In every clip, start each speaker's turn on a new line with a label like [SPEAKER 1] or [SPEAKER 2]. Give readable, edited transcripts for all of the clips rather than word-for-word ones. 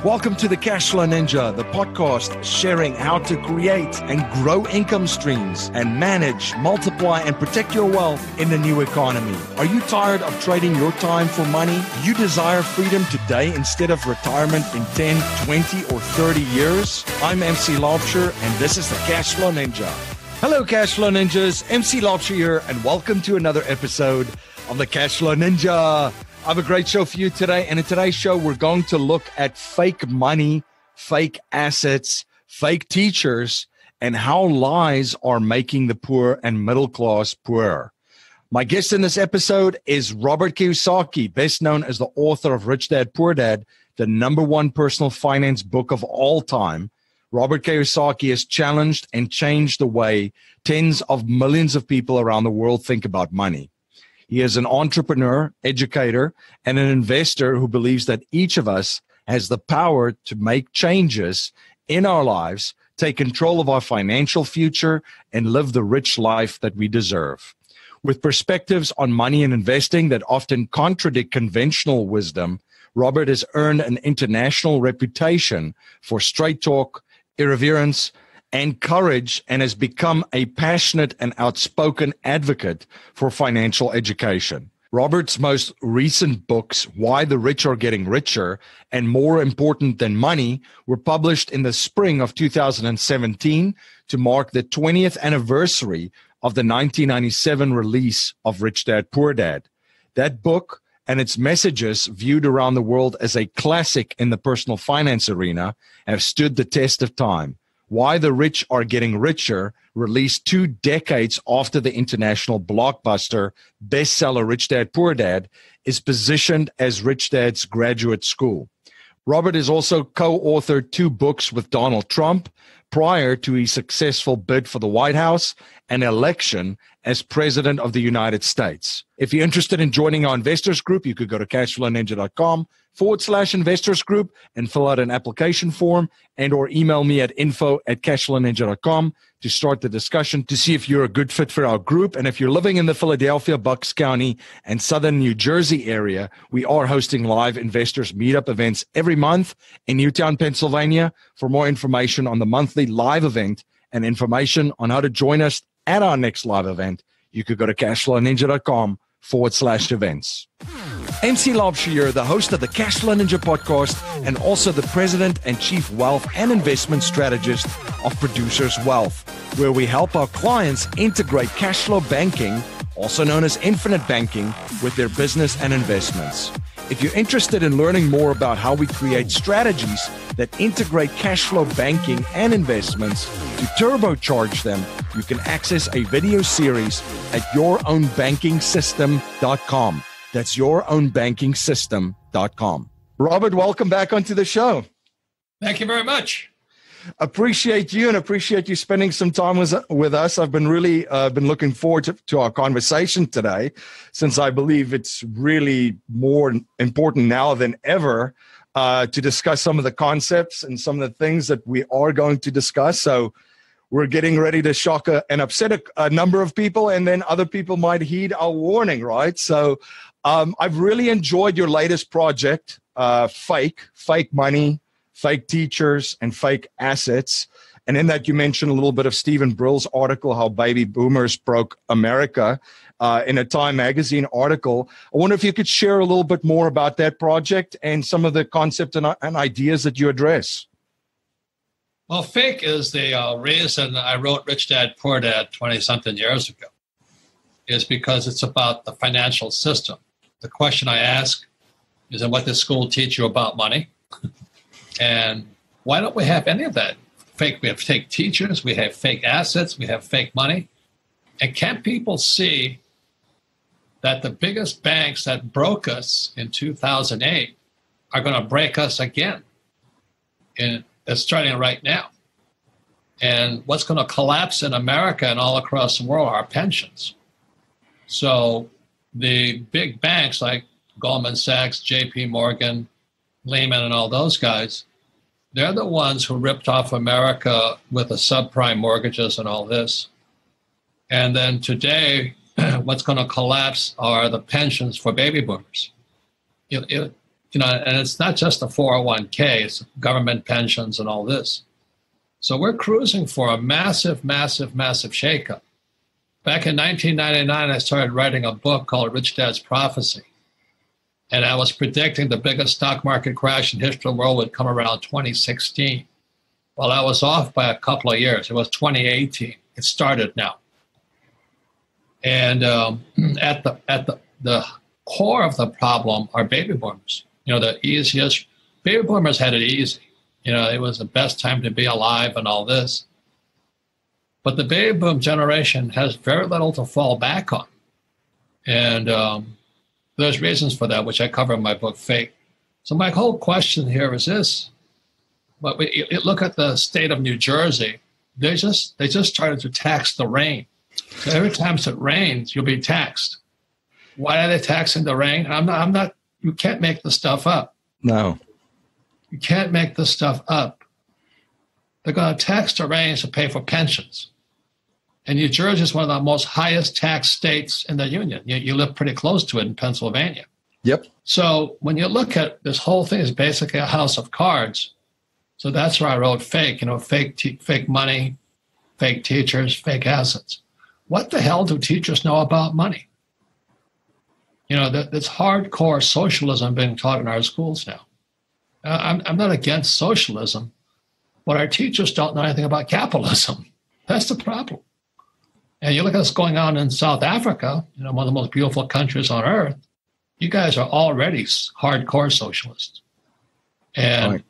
[SPEAKER 1] Welcome to the Cashflow Ninja, the podcast sharing how to create and grow income streams and manage, multiply, and protect your wealth in the new economy. Are you tired of trading your time for money? Do you desire freedom today instead of retirement in 10, 20, or 30 years? I'm MC Laubscher, and this is the Cashflow Ninja. Hello, Cashflow Ninjas. MC Laubscher here, and welcome to another episode of the Cashflow Ninja. I have a great show for you today. And in today's show, we're going to look at fake money, fake assets, fake teachers, and how lies are making the poor and middle class poorer. My guest in this episode is Robert Kiyosaki, best known as the author of Rich Dad, Poor Dad, the #1 personal finance book of all time. Robert Kiyosaki has challenged and changed the way tens of millions of people around the world think about money. He is an entrepreneur, educator, and an investor who believes that each of us has the power to make changes in our lives, take control of our financial future, and live the rich life that we deserve. With perspectives on money and investing that often contradict conventional wisdom, Robert has earned an international reputation for straight talk, irreverence, and courage, and has become a passionate and outspoken advocate for financial education. Robert's most recent books, Why the Rich Are Getting Richer and More Important Than Money, were published in the spring of 2017 to mark the 20th anniversary of the 1997 release of Rich Dad, Poor Dad. That book and its messages, viewed around the world as a classic in the personal finance arena, have stood the test of time. Why the Rich Are Getting Richer, released 2 decades after the international blockbuster bestseller Rich Dad, Poor Dad, is positioned as Rich Dad's graduate school. Robert has also co-authored 2 books with Donald Trump prior to his successful bid for the White House and election as President of the United States. If you're interested in joining our investors group, you could go to cashflowninja.com/investors group and fill out an application form, and or email me at info@cashflowninja.com to start the discussion to see if you're a good fit for our group. And if you're living in the Philadelphia, Bucks County, and southern New Jersey area, we are hosting live investors meetup events every month in Newtown, Pennsylvania. For more information on the monthly live event and information on how to join us at our next live event, you could go to cashflowninja.com/events. MC Laubscher here, the host of the Cashflow Ninja podcast and also the president and chief wealth and investment strategist of Producers Wealth, where we help our clients integrate cashflow banking, also known as infinite banking, with their business and investments. If you're interested in learning more about how we create strategies that integrate cash flow banking and investments to turbocharge them, you can access a video series at yourownbankingsystem.com. That's yourownbankingsystem.com. Robert, welcome back onto the show.
[SPEAKER 2] Thank you very much.
[SPEAKER 1] Appreciate you and appreciate you spending some time with us. I've been really been looking forward to our conversation today, since I believe it's really more important now than ever to discuss some of the concepts and some of the things that we are going to discuss. So we're getting ready to shock and upset a number of people, and then other people might heed our warning, right? So I've really enjoyed your latest project, Fake Money, Fake Teachers, and Fake Assets. And in that, you mentioned a little bit of Stephen Brill's article, How Baby Boomers Broke America, in a Time magazine article. I wonder if you could share a little bit more about that project and some of the concepts and ideas that you address.
[SPEAKER 2] Well, fake is the reason I wrote Rich Dad, Poor Dad 20-something years ago, is because it's about the financial system. The question I ask is, what does school teach you about money? And why don't we have any of that? We have fake teachers, we have fake assets, we have fake money. And can't people see that the biggest banks that broke us in 2008 are going to break us again? It's starting right now. And what's going to collapse in America and all across the world are pensions. So the big banks like Goldman Sachs, JP Morgan, Lehman, and all those guys, they're the ones who ripped off America with the subprime mortgages and all this. And then today, what's going to collapse are the pensions for baby boomers. and it's not just the 401k, it's government pensions and all this. So we're cruising for a massive, massive, massive shakeup. Back in 1999, I started writing a book called Rich Dad's Prophecy. And I was predicting the biggest stock market crash in history of the world would come around 2016. Well, I was off by a couple of years. It was 2018. It started now. And at the core of the problem are baby boomers. The easiest. Baby boomers had it easy. It was the best time to be alive and all this. But the baby boom generation has very little to fall back on. And there's reasons for that, which I cover in my book, Fake. So my whole question here is this. But look at the state of New Jersey. They just started to tax the rain. So every time it rains, you'll be taxed. Why are they taxing the rain? I'm not, you can't make the stuff up.
[SPEAKER 1] No.
[SPEAKER 2] You can't make this stuff up. They're going to tax the rain to pay for pensions. And New Jersey is one of the most highest tax states in the union. You live pretty close to it in Pennsylvania.
[SPEAKER 1] Yep.
[SPEAKER 2] So when you look at this whole thing, is basically a house of cards. So that's where I wrote Fake. Fake money, fake teachers, fake assets. What the hell do teachers know about money? That's hardcore socialism being taught in our schools now. I'm not against socialism, but our teachers don't know anything about capitalism. That's the problem. And you look at what's going on in South Africa, one of the most beautiful countries on earth. You guys are already hardcore socialists. And right.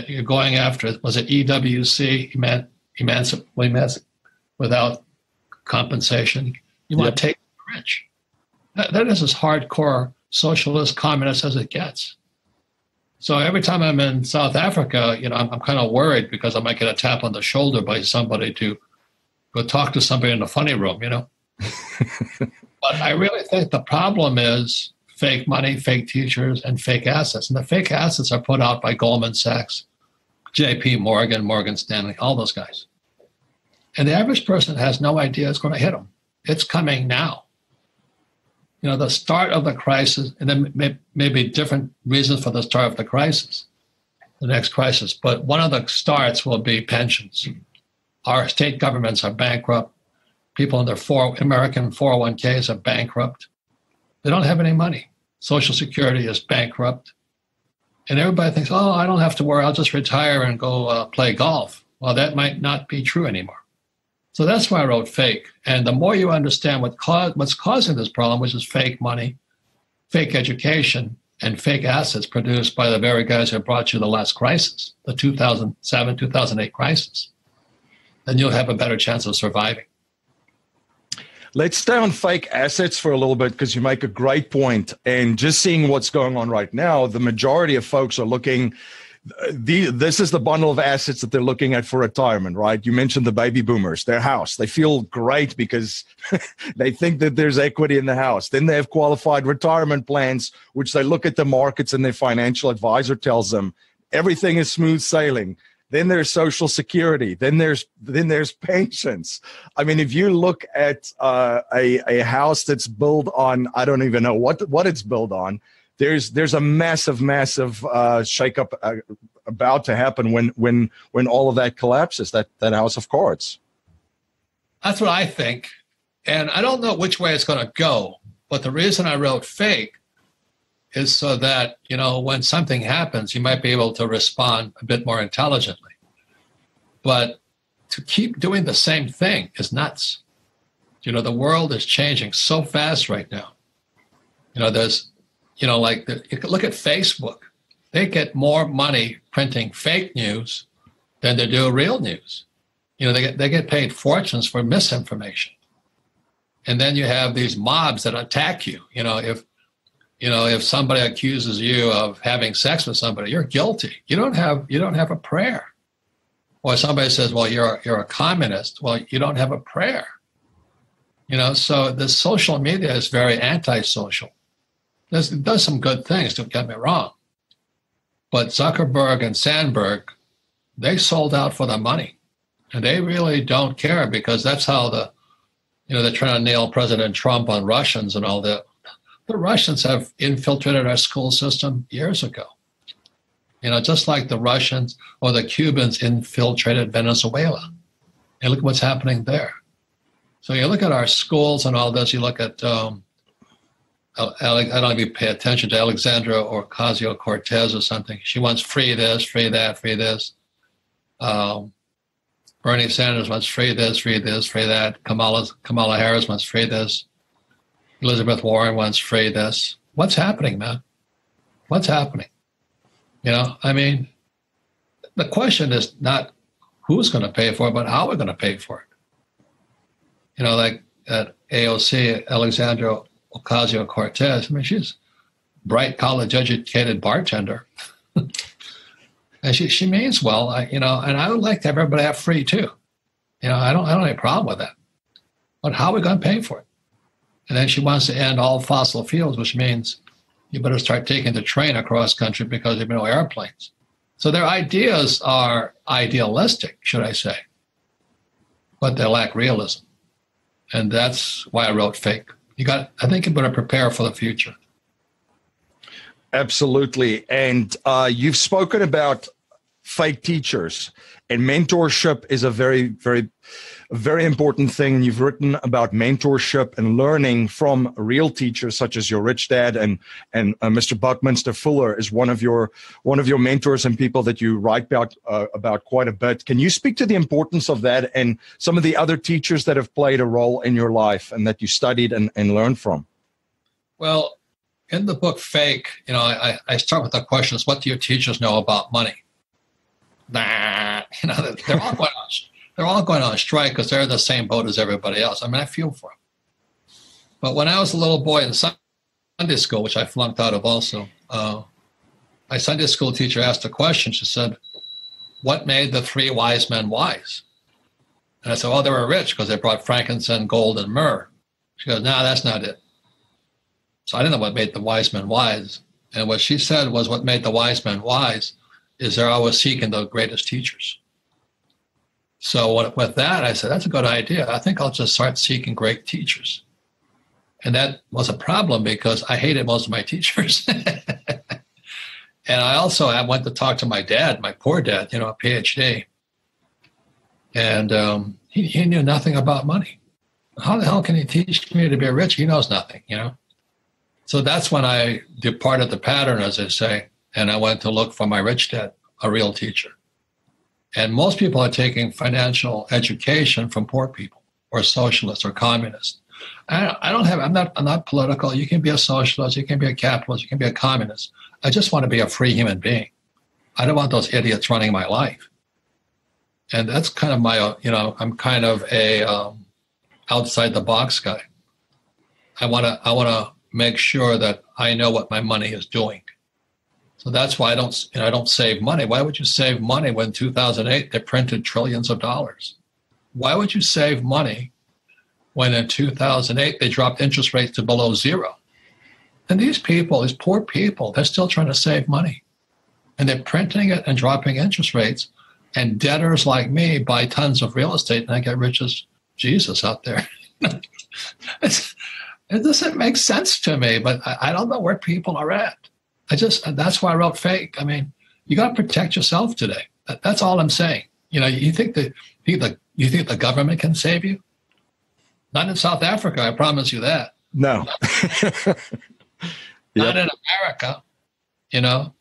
[SPEAKER 2] You're going after, was it EWC, without compensation? You want to take the rich. That is as hardcore socialist, communist as it gets. So every time I'm in South Africa, I'm kind of worried because I might get a tap on the shoulder by somebody to go talk to somebody in the funny room, But I really think the problem is fake money, fake teachers, and fake assets. And the fake assets are put out by Goldman Sachs, JP Morgan, Morgan Stanley, all those guys. And the average person has no idea it's going to hit them. It's coming now. The start of the crisis, and then maybe different reasons for the start of the crisis, the next crisis. But one of the starts will be pensions. Our state governments are bankrupt. People in their American 401ks are bankrupt. They don't have any money. Social Security is bankrupt. And everybody thinks, I don't have to worry. I'll just retire and go play golf. Well, that might not be true anymore. So that's why I wrote Fake. And the more you understand what's causing this problem, which is fake money, fake education, and fake assets produced by the very guys who brought you the last crisis, the 2007, 2008 crisis, then you'll have a better chance of surviving.
[SPEAKER 1] Let's stay on fake assets for a little bit because you make a great point. And just seeing what's going on right now, the majority of folks are looking, this is the bundle of assets that they're looking at for retirement, right? You mentioned the baby boomers, their house. They feel great because they think that there's equity in the house. Then they have qualified retirement plans, which they look at the markets and their financial advisor tells them everything is smooth sailing. Then there's Social Security. Then there's pensions. I mean, if you look at a house that's built on, I don't even know what it's built on. There's a massive shakeup about to happen when all of that collapses. That house of cards.
[SPEAKER 2] That's what I think, and I don't know which way it's going to go. But the reason I wrote Fake is so that, when something happens, you might be able to respond a bit more intelligently. But to keep doing the same thing is nuts. The world is changing so fast right now. There's, look at Facebook. They get more money printing fake news than they do real news. They get paid fortunes for misinformation. And then you have these mobs that attack you. If somebody accuses you of having sex with somebody, you're guilty. You don't have a prayer. Or somebody says, well, you're a communist. Well, you don't have a prayer. So the social media is very antisocial. It does some good things, don't get me wrong. But Zuckerberg and Sandberg, they sold out for the money. And they really don't care because that's how they're trying to nail President Trump on Russians and all that. The Russians have infiltrated our school system years ago. Just like the Russians or the Cubans infiltrated Venezuela. And look what's happening there. So you look at our schools and all this, you look at, I don't know if you pay attention to Alexandra Ocasio-Cortez or something. She wants free this, free that, free this. Bernie Sanders wants free this, free this, free that. Kamala Harris wants free this. Elizabeth Warren wants free this. What's happening, man? What's happening? The question is not who's going to pay for it, but how we're going to pay for it. Like at AOC, Alexandra Ocasio-Cortez, she's a bright, college-educated bartender. And she means well, and I would like to have everybody have free too. I don't have any problem with that. But how are we going to pay for it? And then she wants to end all fossil fuels, which means you better start taking the train across country because there are no airplanes. So their ideas are idealistic, should I say, but they lack realism. And that's why I wrote Fake. I think you better prepare for the future.
[SPEAKER 1] Absolutely. And you've spoken about fake teachers, and mentorship is a very, very, very important thing. And you've written about mentorship and learning from real teachers such as your rich dad and Mr. Buckminster Fuller is one of your mentors and people that you write about quite a bit. Can you speak to the importance of that and some of the other teachers that have played a role in your life and that you studied and learned from?
[SPEAKER 2] Well, in the book Fake, I start with the question: what do your teachers know about money? They're all going on strike because they're in the same boat as everybody else. I feel for them. But when I was a little boy in Sunday school, which I flunked out of also, my Sunday school teacher asked a question. She said, "What made the three wise men wise?" And I said, "Oh, they were rich because they brought frankincense, gold, and myrrh." She goes, "No, that's not it." So I didn't know what made the wise men wise. And what she said was what made the wise men wise is they're always seeking the greatest teachers. So with that, I said, that's a good idea. I think I'll just start seeking great teachers. And that was a problem because I hated most of my teachers. And I went to talk to my dad, my poor dad, a PhD. And he knew nothing about money. How the hell can he teach me to be rich? He knows nothing, So that's when I departed the pattern, as I say, and I went to look for my rich dad, a real teacher. And most people are taking financial education from poor people or socialists or communists. I'm not political. You can be a socialist, you can be a capitalist, you can be a communist. I just want to be a free human being. I don't want those idiots running my life. And that's kind of my, I'm kind of a outside the box guy. I want to make sure that I know what my money is doing. So that's why I don't save money. Why would you save money when in 2008 they printed trillions of dollars? Why would you save money when in 2008 they dropped interest rates to below zero? And these poor people, they're still trying to save money. And they're printing it and dropping interest rates. And debtors like me buy tons of real estate and I get rich as Jesus out there. It doesn't make sense to me, but I don't know where people are at. That's why I wrote Fake. You got to protect yourself today. That's all I'm saying. You think the government can save you? Not in South Africa, I promise you that.
[SPEAKER 1] No.
[SPEAKER 2] Not in America. Do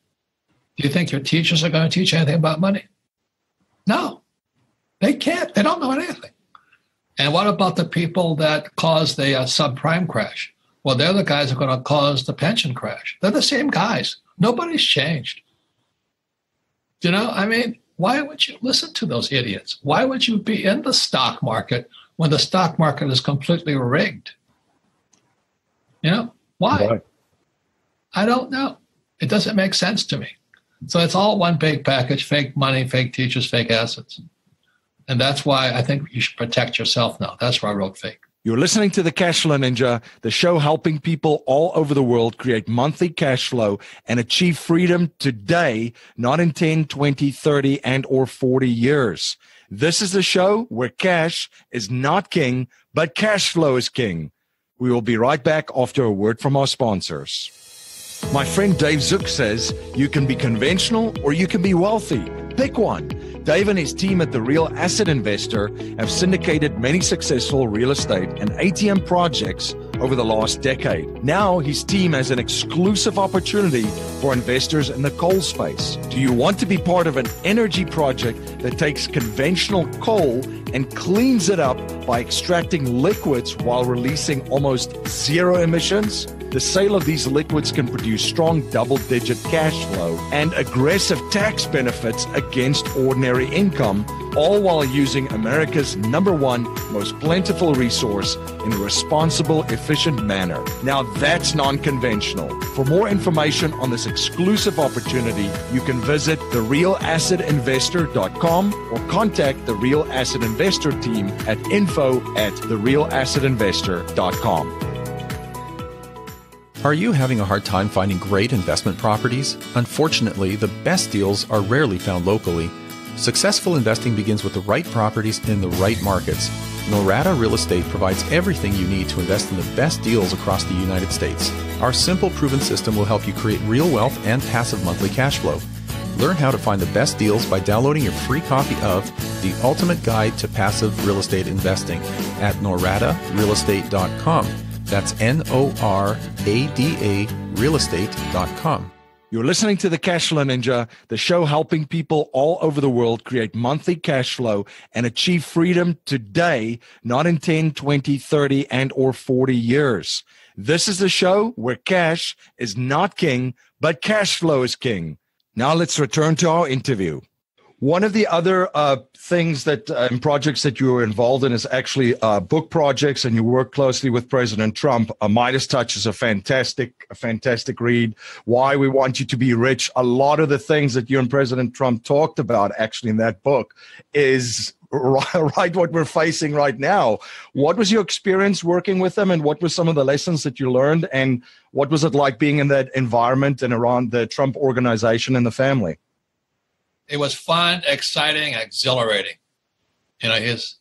[SPEAKER 2] you think your teachers are going to teach anything about money? No, they can't. They don't know anything. And what about the people that caused the subprime crash? Well, they're the guys who are going to cause the pension crash. They're the same guys. Nobody's changed. Why would you listen to those idiots? Why would you be in the stock market when the stock market is completely rigged? Why?
[SPEAKER 1] Right.
[SPEAKER 2] I don't know. It doesn't make sense to me. So it's all one big package: fake money, fake teachers, fake assets. And that's why I think you should protect yourself now. That's why I wrote Fake.
[SPEAKER 1] You're listening to the Cashflow Ninja, the show helping people all over the world create monthly cash flow and achieve freedom today, not in 10, 20, 30, and or 40 years. This is the show where cash is not king, but cash flow is king. We will be right back after a word from our sponsors. My friend Dave Zook says you can be conventional or you can be wealthy. Pick one. Dave and his team at The Real Asset Investor have syndicated many successful real estate and ATM projects over the last decade. Now his team has an exclusive opportunity for investors in the coal space. Do you want to be part of an energy project that takes conventional coal and cleans it up by extracting liquids while releasing almost zero emissions? The sale of these liquids can produce strong double-digit cash flow and aggressive tax benefits against ordinary income, all while using America's #1 most plentiful resource in a responsible, efficient manner. Now that's non-conventional. For more information on this exclusive opportunity, you can visit therealassetinvestor.com or contact the Real Asset Investor team at info@therealassetinvestor.com.
[SPEAKER 3] Are you having a hard time finding great investment properties? Unfortunately, the best deals are rarely found locally. Successful investing begins with the right properties in the right markets. Norada Real Estate provides everything you need to invest in the best deals across the United States. Our simple, proven system will help you create real wealth and passive monthly cash flow. Learn how to find the best deals by downloading your free copy of The Ultimate Guide to Passive Real Estate Investing at noradarealestate.com. That's NORADA realestate.com.
[SPEAKER 1] You're listening to the Cashflow Ninja, the show helping people all over the world create monthly cash flow and achieve freedom today, not in 10, 20, 30, and or 40 years. This is the show where cash is not king, but cash flow is king. Now let's return to our interview. One of the other things that and projects that you were involved in is actually book projects, and you work closely with President Trump. Midas Touch is a fantastic read. Why We Want You to Be Rich. A lot of the things that you and President Trump talked about actually in that book is right what we're facing right now. What was your experience working with them, and what were some of the lessons that you learned, and what was it like being in that environment and around the Trump organization and the family?
[SPEAKER 2] It was fun, exciting, exhilarating. You know, it's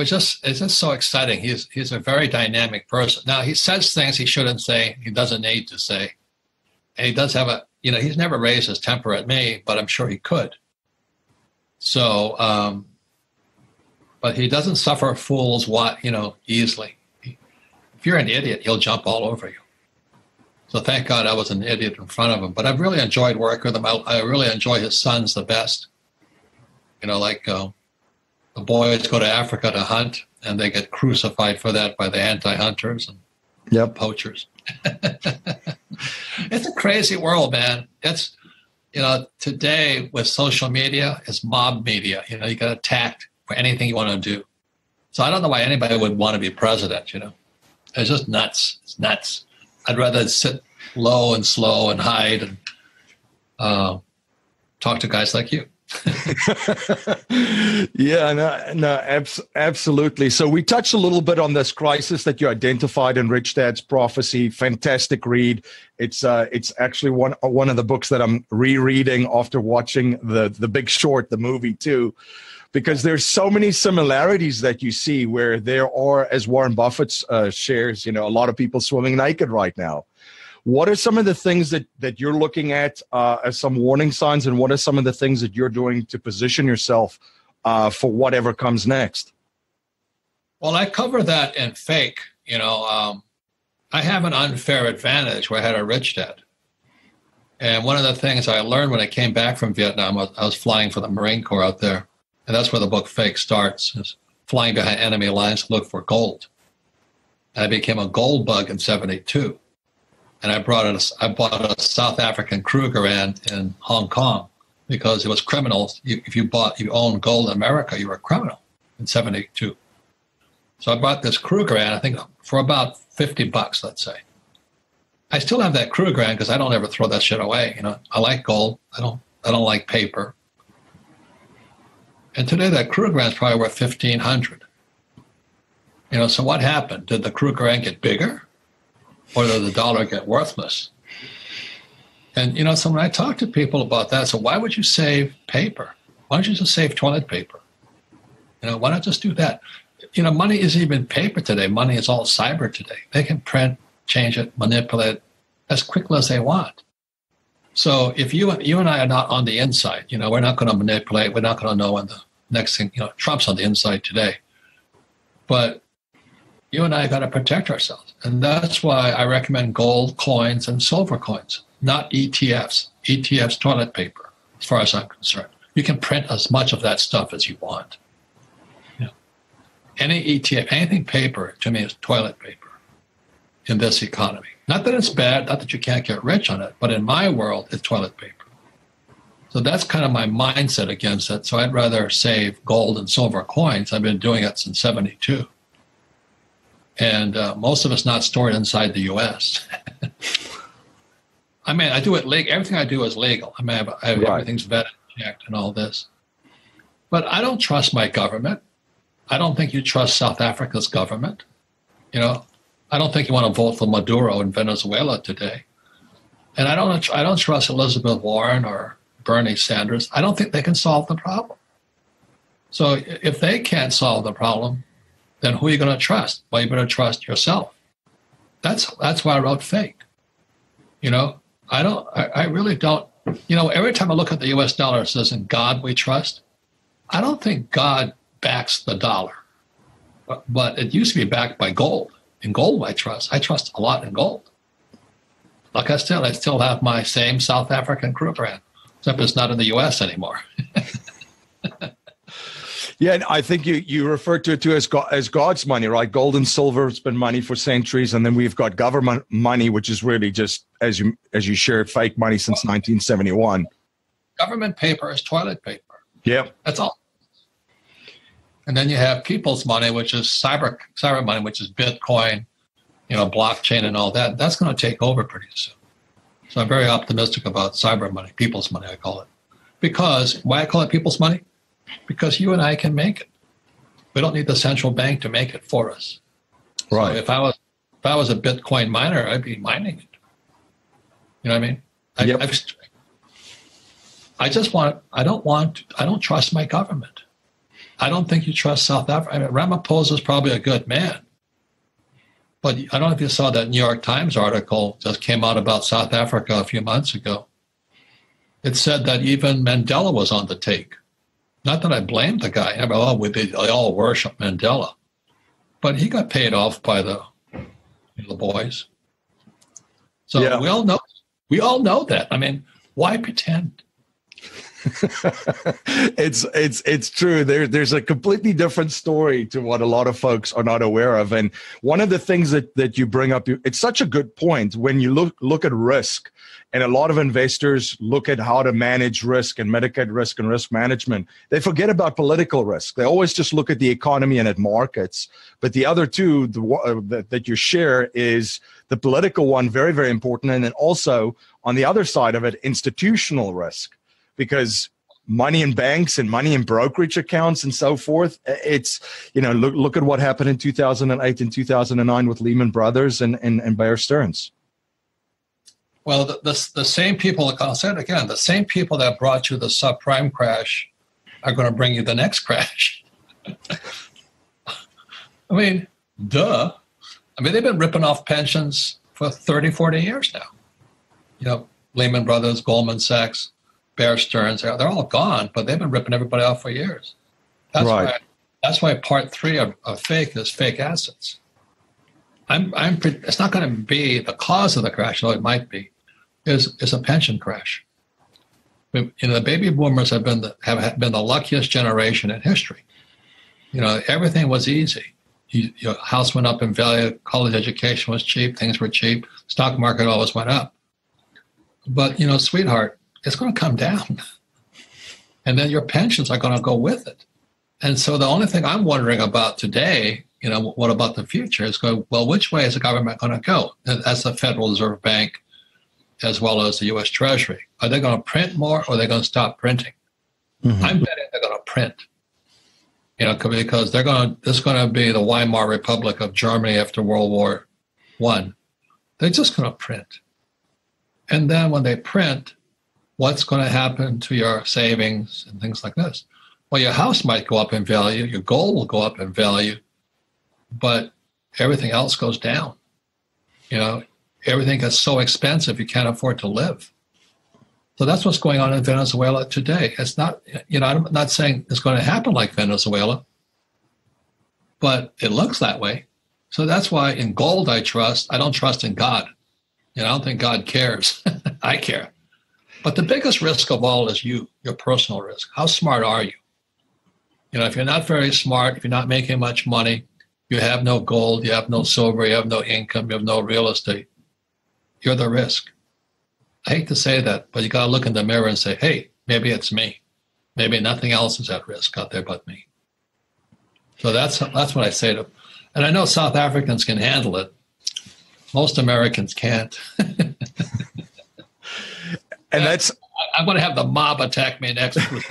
[SPEAKER 2] just so exciting. He's a very dynamic person. Now, he says things he shouldn't say, he doesn't need to say. And he does have he's never raised his temper at me, but I'm sure he could. So, but he doesn't suffer fools, easily. If you're an idiot, he'll jump all over you. So thank God I was an idiot in front of him. But I've really enjoyed working with him. I really enjoy his sons the best. The boys go to Africa to hunt, and they get crucified for that by the anti-hunters and poachers. It's a crazy world, man. It's, today with social media, it's mob media. You get attacked for anything you want to do. So I don't know why anybody would want to be president, It's just nuts. It's nuts. I'd rather sit low and slow and hide and talk to guys like you.
[SPEAKER 1] Absolutely. So we touched a little bit on this crisis that you identified in Rich Dad's Prophecy. Fantastic read. It's actually one of the books that I'm rereading after watching the Big Short, the movie too, because there's so many similarities that you see where there are, as Warren Buffett shares, a lot of people swimming naked right now. What are some of the things that you're looking at as some warning signs, and what are some of the things that you're doing to position yourself for whatever comes next?
[SPEAKER 2] Well, I cover that in Fake. I have an unfair advantage where I had a rich dad. And one of the things I learned when I came back from Vietnam, I was flying for the Marine Corps out there. And that's where the book Fake starts, is flying behind enemy lines to look for gold. And I became a gold bug in 1972. And I bought a South African Krugerrand in Hong Kong because it was criminal. If you owned gold in America, you were a criminal in 1972. So I bought this Krugerrand, I think, for about $50, let's say. I still have that Krugerrand because I don't ever throw that shit away. I like gold. I don't like paper. And today that Krugerrand is probably worth $1,500. So what happened? Did the Krugerrand get bigger? Or did the dollar get worthless? And, so when I talk to people about that, so why would you save paper? Why don't you just save toilet paper? Why not just do that? money isn't even paper today. Money is all cyber today. They can print, change it, manipulate it as quickly as they want. So if you and I are not on the inside, we're not going to manipulate. We're not going to know when the next thing, Trump's on the inside today. But you and I got to protect ourselves. And that's why I recommend gold coins and silver coins, not ETFs. ETFs, toilet paper, as far as I'm concerned. You can print as much of that stuff as you want. Any ETF, anything paper, to me, is toilet paper in this economy. Not that it's bad, not that you can't get rich on it, but in my world, it's toilet paper. So that's kind of my mindset against it. So I'd rather save gold and silver coins. I've been doing it since 1972. And most of it's not stored inside the U.S. I mean, I do it legal. Everything I do is legal. I mean, everything's vetted, checked, and all this. But I don't trust my government. I don't think you trust South Africa's government. I don't think you want to vote for Maduro in Venezuela today. And I don't trust Elizabeth Warren or Bernie Sanders. I don't think they can solve the problem. So if they can't solve the problem, then who are you going to trust? Well, you better trust yourself. That's why I wrote Fake. I really don't. Every time I look at the U.S. dollar, it says, "In God we trust." I don't think God backs the dollar, but it used to be backed by gold. In gold, I trust. I trust a lot in gold. Like I still have my same South African crew brand, except it's not in the U.S. anymore.
[SPEAKER 1] Yeah, and I think you referred to it too as God's money, right? Gold and silver has been money for centuries, and then we've got government money, which is really just as you shared, fake money since 1971.
[SPEAKER 2] Government paper is toilet paper.
[SPEAKER 1] Yeah,
[SPEAKER 2] that's all. And then you have people's money, which is cyber money, which is Bitcoin, blockchain, and all that. That's going to take over pretty soon. So I'm very optimistic about cyber money, people's money, I call it. Because why I call it people's money? Because you and I can make it. We don't need the central bank to make it for us. Right. So if I was a Bitcoin miner, I'd be mining it. You know what I mean? I don't trust my government. I don't think you trust South Africa. I mean, Ramaphosa is probably a good man. But I don't know if you saw that New York Times article just came out about South Africa a few months ago. It said that even Mandela was on the take. Not that I blame the guy. I mean, they all worship Mandela. But he got paid off by the boys. So yeah. We all know that. I mean, why pretend?
[SPEAKER 1] It's true. There's a completely different story to what a lot of folks are not aware of. And one of the things that you bring up, it's such a good point when you look at risk. And a lot of investors look at how to manage risk and mitigate risk and risk management. They forget about political risk. They always just look at the economy and at markets. But the other two that you share is the political one, very, very important. And then also on the other side of it, institutional risk. Because money in banks and money in brokerage accounts and so forth, it's, look at what happened in 2008 and 2009 with Lehman Brothers and Bear Stearns.
[SPEAKER 2] Well, the same people, I'll say it again, the same people that brought you the subprime crash are going to bring you the next crash. I mean, duh. I mean, they've been ripping off pensions for 30, 40 years now. Lehman Brothers, Goldman Sachs, Bear Stearns, they're all gone, but they've been ripping everybody off for years. That's why part 3 of Fake is fake assets. It's not going to be the cause of the crash, though it might be. Is a pension crash. The baby boomers have been the luckiest generation in history. Everything was easy. Your house went up in value, college education was cheap, things were cheap, stock market always went up. But sweetheart, it's going to come down, and then your pensions are going to go with it. And so the only thing I'm wondering about today, what about the future, is which way is the government going to go? As the Federal Reserve Bank, as well as the U.S. Treasury. Are they going to print more, or are they going to stop printing? Mm-hmm. I'm betting they're going to print. Because this is going to be the Weimar Republic of Germany after World War I. They're just going to print. And then when they print, what's going to happen to your savings and things like this? Well, your house might go up in value, your gold will go up in value, but everything else goes down. Everything gets so expensive you can't afford to live. So that's what's going on in Venezuela today. It's not, I'm not saying it's going to happen like Venezuela, but it looks that way. So that's why in gold I trust. I don't trust in God. I don't think God cares. I care. But the biggest risk of all is your personal risk. How smart are you? If you're not very smart, if you're not making much money, you have no gold, you have no silver, you have no income, you have no real estate, you're the risk. I hate to say that, but you got to look in the mirror and say, hey, maybe it's me. Maybe nothing else is at risk out there but me. So that's what I say to them. And I know South Africans can handle it. Most Americans can't. And I'm going to have the mob attack me next week.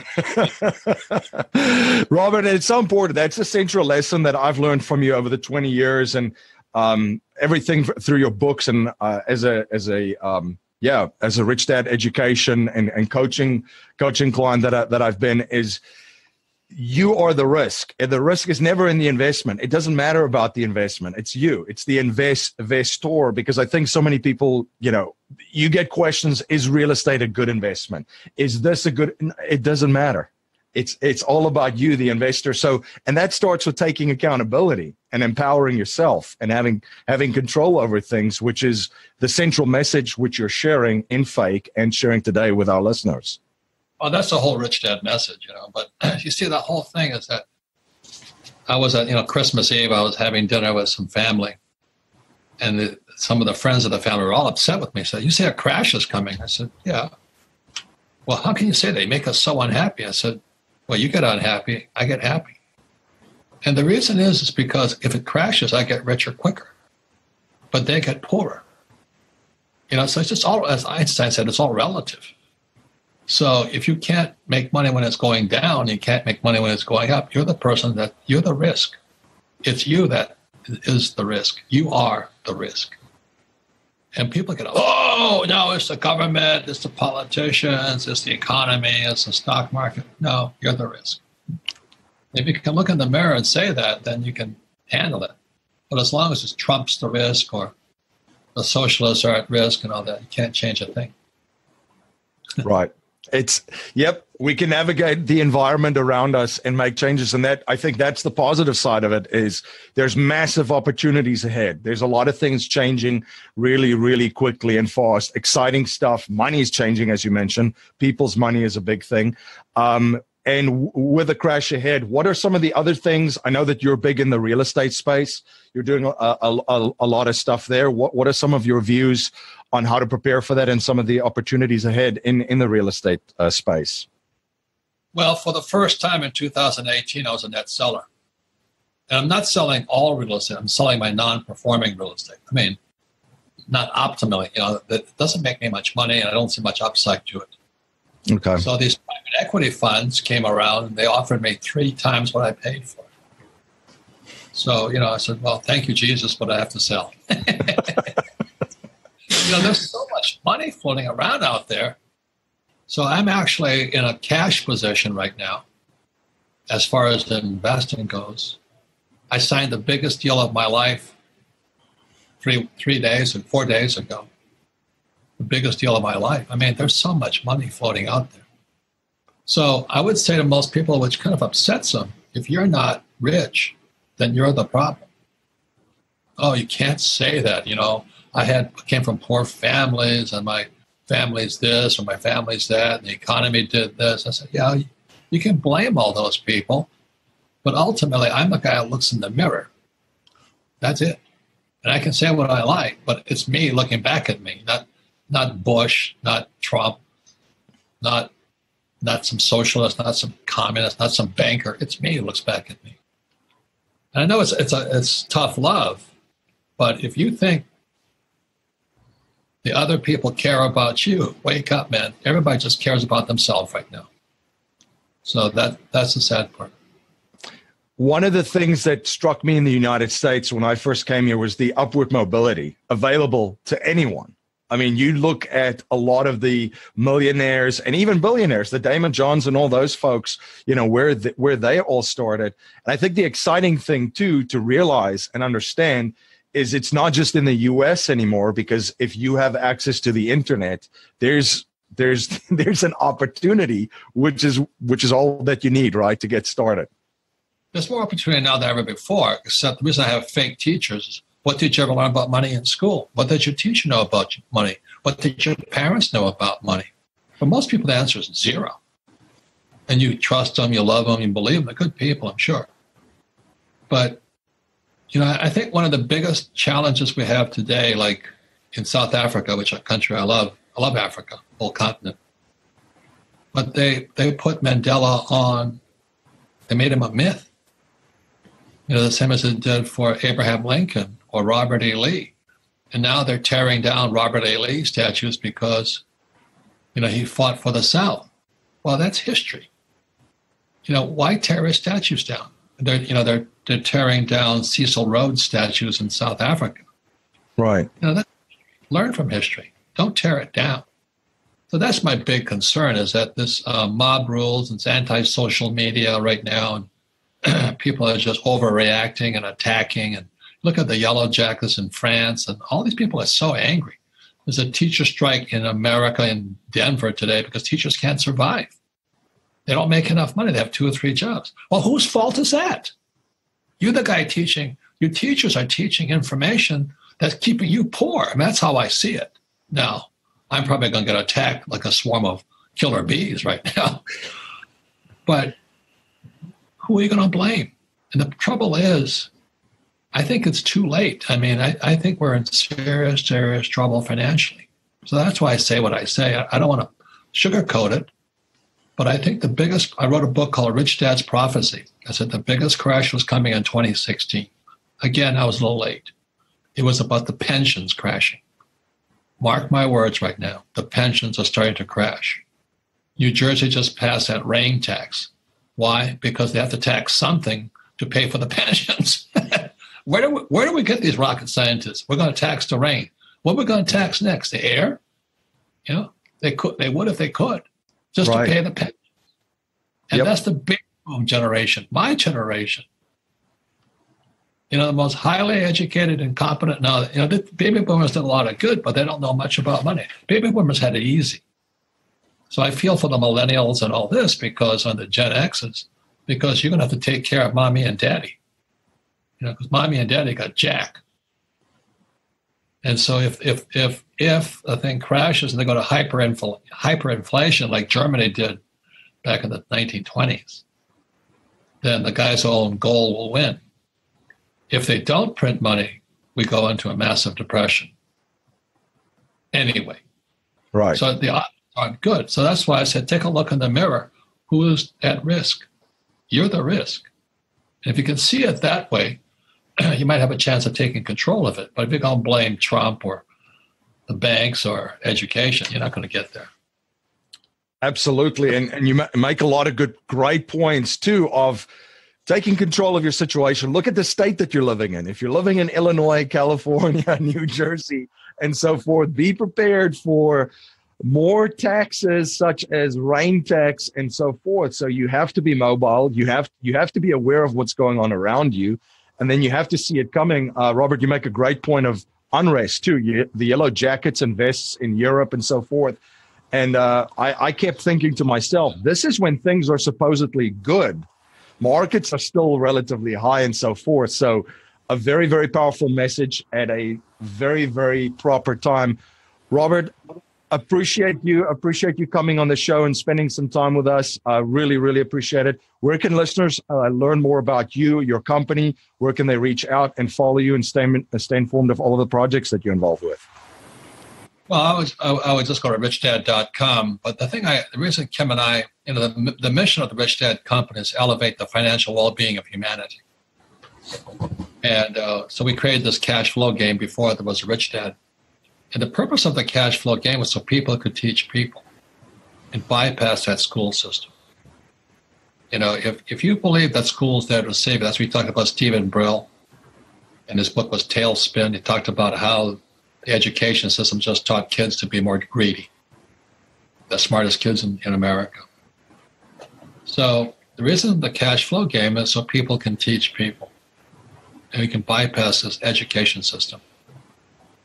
[SPEAKER 1] Robert, it's so important. That's a central lesson that I've learned from you over the 20 years, and everything through your books, and as a Rich Dad education and coaching client that I've been, is you are the risk. And the risk is never in the investment. It doesn't matter about the investment. It's you. It's the investor, because I think so many people, you get questions, is real estate a good investment? Is this a good? It doesn't matter. It's all about you, the investor. So, and that starts with taking accountability and empowering yourself and having control over things, which is the central message which you're sharing in Fake and sharing today with our listeners.
[SPEAKER 2] Well, that's the whole Rich Dad message, But you see, the whole thing is that I was at, Christmas Eve, I was having dinner with some family, and some of the friends of the family were all upset with me. Said, "You say a crash is coming?" I said, "Yeah." "Well, how can you say that? They make us so unhappy." I said, "Well, you get unhappy, I get happy." And the reason is because if it crashes, I get richer quicker, but they get poorer. So it's just all, as Einstein said, it's all relative. So if you can't make money when it's going down, you can't make money when it's going up, you're the risk. It's you that is the risk. You are the risk. And people get, oh, no, it's the government, it's the politicians, it's the economy, it's the stock market. No, you're the risk. If you can look in the mirror and say that, then you can handle it. But as long as it trumps the risk, or the socialists are at risk and all that, you can't change a thing.
[SPEAKER 1] Right. We can navigate the environment around us and make changes. And I think that's the positive side of it, is there's massive opportunities ahead. There's a lot of things changing really, really quickly and fast. Exciting stuff. Money is changing, as you mentioned. People's money is a big thing. And with the crash ahead, what are some of the other things? I know that you're big in the real estate space. You're doing a lot of stuff there. What are some of your views on how to prepare for that and some of the opportunities ahead in the real estate space?
[SPEAKER 2] Well, for the first time in 2018, I was a net seller. And I'm not selling all real estate. I'm selling my non-performing real estate. I mean, not optimally. That doesn't make me much money, and I don't see much upside to it.
[SPEAKER 1] Okay.
[SPEAKER 2] So these private equity funds came around, and they offered me 3 times what I paid for it. So, I said, well, thank you, Jesus, but I have to sell. There's so much money floating around out there. So I'm actually in a cash position right now as far as investing goes. I signed the biggest deal of my life 4 days ago. The biggest deal of my life. I mean, there's so much money floating out there. So I would say to most people, which kind of upsets them, if you're not rich, then you're the problem. Oh, you can't say that, I came from poor families, and my family's this or my family's that, and the economy did this. I said, yeah, you can blame all those people, but ultimately I'm the guy that looks in the mirror. That's it. And I can say what I like, but it's me looking back at me, not Bush, not Trump, not some socialist, not some communist, not some banker. It's me who looks back at me. And I know it's tough love, but if you think the other people care about you, wake up, man. Everybody just cares about themselves right now. So that's the sad part.
[SPEAKER 1] One of the things that struck me in the United States when I first came here was the upward mobility available to anyone. I mean, you look at a lot of the millionaires and even billionaires, the Damon Johns and all those folks, where they all started. And I think the exciting thing, too, to realize and understand is it's not just in the U.S. anymore, because if you have access to the internet, there's an opportunity, which is all that you need, right, to get started.
[SPEAKER 2] There's more opportunity now than ever before, except the reason I have fake teachers is, what did you ever learn about money in school? What did your teacher know about money? What did your parents know about money? For most people, the answer is zero. And you trust them, you love them, you believe them. They're good people, I'm sure. But, I think one of the biggest challenges we have today, like in South Africa, which is a country I love Africa, whole continent. But they put Mandela on, they made him a myth. The same as it did for Abraham Lincoln or Robert E. Lee. And now they're tearing down Robert E. Lee statues because, he fought for the South. Well, that's history. Why tear his statues down? They're tearing down Cecil Rhodes statues in South Africa.
[SPEAKER 1] Right.
[SPEAKER 2] Learn from history. Don't tear it down. So that's my big concern, is that this mob rules and it's anti-social media right now, and people are just overreacting and attacking. And look at the Yellow Jackets in France, and all these people are so angry. There's a teacher strike in America, in Denver today, because teachers can't survive. They don't make enough money. They have 2 or 3 jobs. Well, whose fault is that? You're the guy teaching. Your teachers are teaching information that's keeping you poor. I mean, that's how I see it. Now, I'm probably going to get attacked like a swarm of killer bees right now. But who are you going to blame? And the trouble is, I think it's too late. I mean, I think we're in serious, serious trouble financially. So that's why I say what I say. I don't want to sugarcoat it. But I think I wrote a book called Rich Dad's Prophecy. I said the biggest crash was coming in 2016. Again, I was a little late. It was about the pensions crashing. Mark my words right now, the pensions are starting to crash. New Jersey just passed that rain tax. Why? Because they have to tax something to pay for the pensions. Where do we get these rocket scientists? We're going to tax the rain. What are we going to tax next? The air? They would if they could. Just to pay the pension. And that's the big boom generation, my generation. The most highly educated and competent. Now, the baby boomers did a lot of good, but they don't know much about money. Baby boomers had it easy. So I feel for the millennials and all this, because on the Gen X's, because you're going to have to take care of mommy and daddy. Because mommy and daddy got jack. And so if a thing crashes and they go to hyperinflation like Germany did back in the 1920s, then the guys who own gold will win. If they don't print money, we go into a massive depression. Anyway.
[SPEAKER 1] Right.
[SPEAKER 2] So the odds aren't good. So that's why I said, take a look in the mirror. Who is at risk? You're the risk. And if you can see it that way, you might have a chance of taking control of it. But if you're going to blame Trump or the banks or education, you're not going to get there.
[SPEAKER 1] Absolutely. And you make a lot of great points, too, of taking control of your situation. Look at the state that you're living in. If you're living in Illinois, California, New Jersey, and so forth, be prepared for more taxes such as rain tax and so forth. So you have to be mobile. You have to be aware of what's going on around you. And then you have to see it coming. Robert, you make a great point of unrest, too. The Yellow Jackets and vests in Europe and so forth. And I kept thinking to myself, this is when things are supposedly good. Markets are still relatively high and so forth. So a very, very powerful message at a very, very proper time. Robert, appreciate you coming on the show and spending some time with us. I really, really appreciate it. Where can listeners learn more about you, your company? Where can they reach out and follow you and stay informed of all of the projects that you're involved with?
[SPEAKER 2] Well, I would just go to richdad.com. But the reason Kim and I, the mission of the Rich Dad Company is elevate the financial well-being of humanity. And so we created this cash flow game before there was a Rich Dad. And the purpose of the cash flow game was so people could teach people and bypass that school system. If you believe that school's there to save you, that's what we talked about Stephen Brill. And his book was Tailspin. He talked about how the education system just taught kids to be more greedy, the smartest kids in America. So the reason the cash flow game is so people can teach people, and we can bypass this education system.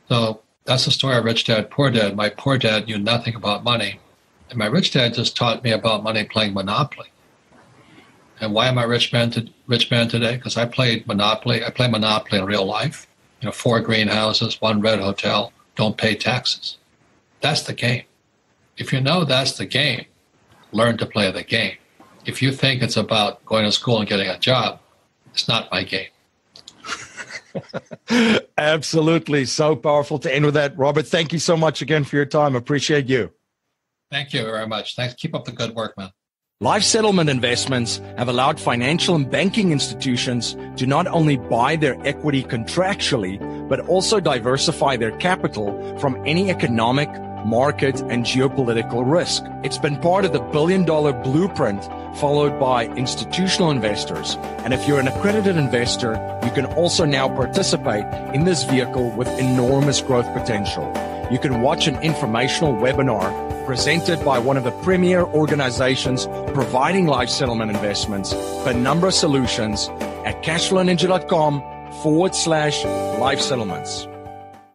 [SPEAKER 2] So that's the story of Rich Dad, Poor Dad. My poor dad knew nothing about money, and my rich dad just taught me about money playing Monopoly. And why am I a rich man today? Because I played Monopoly. I play Monopoly in real life. 4 greenhouses, 1 red hotel, don't pay taxes. That's the game. If you know that's the game, learn to play the game. If you think it's about going to school and getting a job, it's not my game.
[SPEAKER 1] Absolutely. So powerful to end with that. Robert, thank you so much again for your time. Appreciate you.
[SPEAKER 2] Thank you very much. Thanks. Keep up the good work, man.
[SPEAKER 1] Life settlement investments have allowed financial and banking institutions to not only buy their equity contractually, but also diversify their capital from any economic, market, and geopolitical risk. It's been part of the billion-dollar blueprint followed by institutional investors. And if you're an accredited investor, you can also now participate in this vehicle with enormous growth potential. You can watch an informational webinar presented by one of the premier organizations providing life settlement investments, Penumbra Solutions, at cashflowninja.com/life settlements.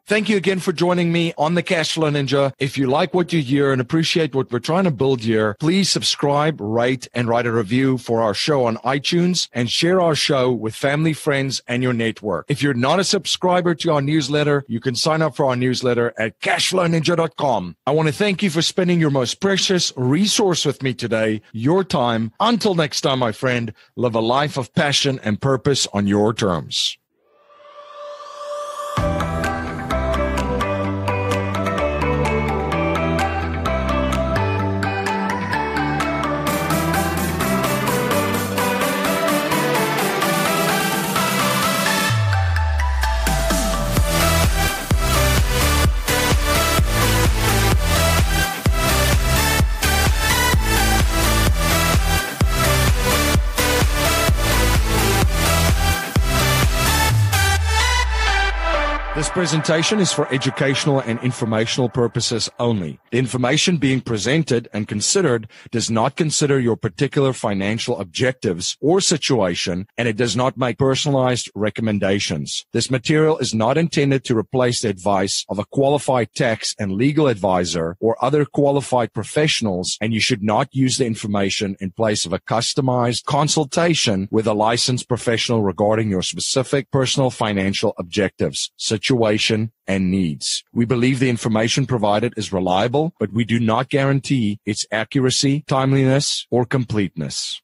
[SPEAKER 1] Thank you again for joining me on the Cashflow Ninja. If you like what you hear and appreciate what we're trying to build here, please subscribe, rate, and write a review for our show on iTunes and share our show with family, friends, and your network. If you're not a subscriber to our newsletter, you can sign up for our newsletter at cashflowninja.com. I want to thank you for spending your most precious resource with me today, your time. Until next time, my friend, live a life of passion and purpose on your terms. This presentation is for educational and informational purposes only. The information being presented and considered does not consider your particular financial objectives or situation, and it does not make personalized recommendations. This material is not intended to replace the advice of a qualified tax and legal advisor or other qualified professionals, and you should not use the information in place of a customized consultation with a licensed professional regarding your specific personal financial objectives, situation, and needs. We believe the information provided is reliable, but we do not guarantee its accuracy, timeliness, or completeness.